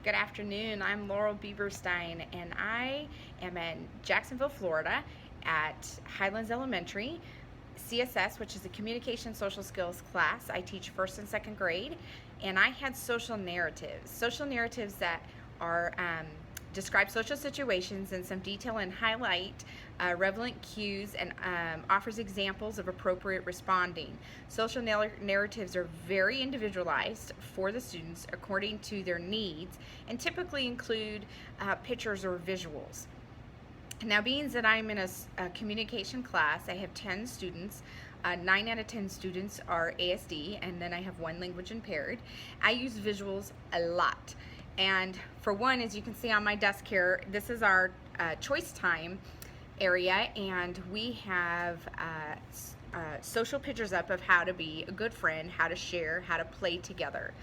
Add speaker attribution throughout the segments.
Speaker 1: Good afternoon. I'm Laurel Bieberstein, and I am in Jacksonville, Florida at Highlands Elementary, CSS, which is a communication social skills class. I teach first and second grade, and I had social narratives that are describe social situations in some detail and highlight relevant cues and offers examples of appropriate responding. Social narratives are very individualized for the students according to their needs and typically include pictures or visuals. Now, being that I'm in a communication class, I have 10 students. 9 out of 10 students are ASD, and then I have 1 language impaired. I use visuals a lot. And for one, as you can see on my desk here, this is our choice time area, and we have social pictures up of how to be a good friend, how to share, how to play together.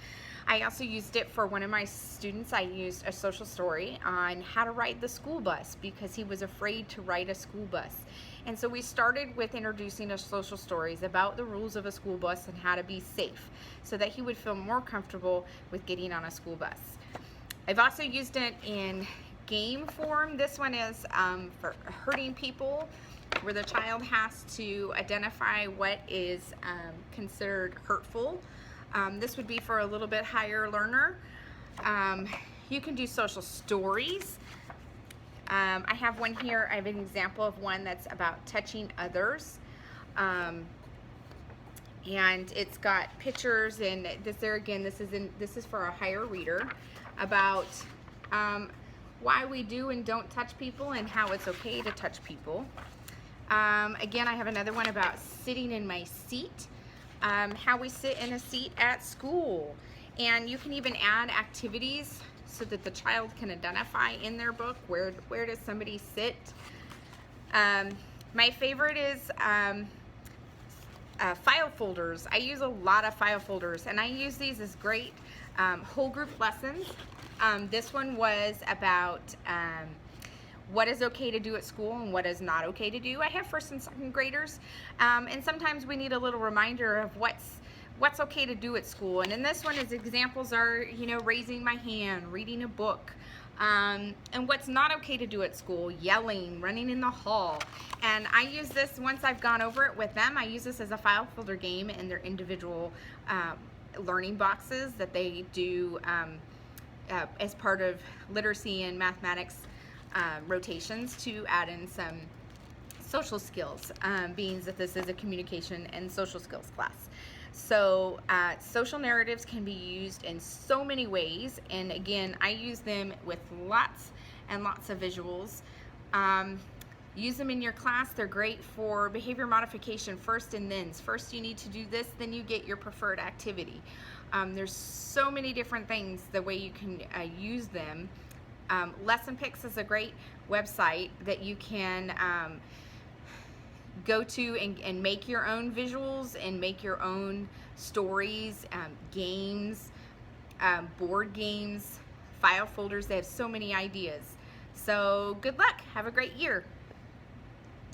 Speaker 1: I also used it for one of my students. I used a social story on how to ride the school bus because he was afraid to ride a school bus. And so we started with introducing us social stories about the rules of a school bus and how to be safe so that he would feel more comfortable with getting on a school bus. I've also used it in game form. This one is for hurting people, where the child has to identify what is considered hurtful. This would be for a little bit higher learner. You can do social stories. I have one here. I have an example of one that's about touching others. And it's got pictures, and this is for a higher reader, about why we do and don't touch people and how it's okay to touch people. Again, I have another one about sitting in my seat, how we sit in a seat at school. And you can even add activities so that the child can identify in their book where does somebody sit. My favorite is file folders. I use a lot of file folders, and I use these as great whole group lessons. This one was about what is okay to do at school and what is not okay to do. I have first and second graders, and sometimes we need a little reminder of what's okay to do at school. And in this one, his examples are, raising my hand, reading a book, and what's not okay to do at school: yelling, running in the hall. And I use this, once I've gone over it with them, I use this as a file folder game in their individual learning boxes that they do as part of literacy and mathematics rotations to add in some social skills, being that this is a communication and social skills class. So social narratives can be used in so many ways, and again, I use them with lots and lots of visuals. Use them in your class. They're great for behavior modification, first and thens. First you need to do this, then you get your preferred activity. There's so many different things the way you can use them. Lesson Picks is a great website that you can go to and make your own visuals and make your own stories, games, board games, file folders. They have so many ideas. So good luck. Have a great year.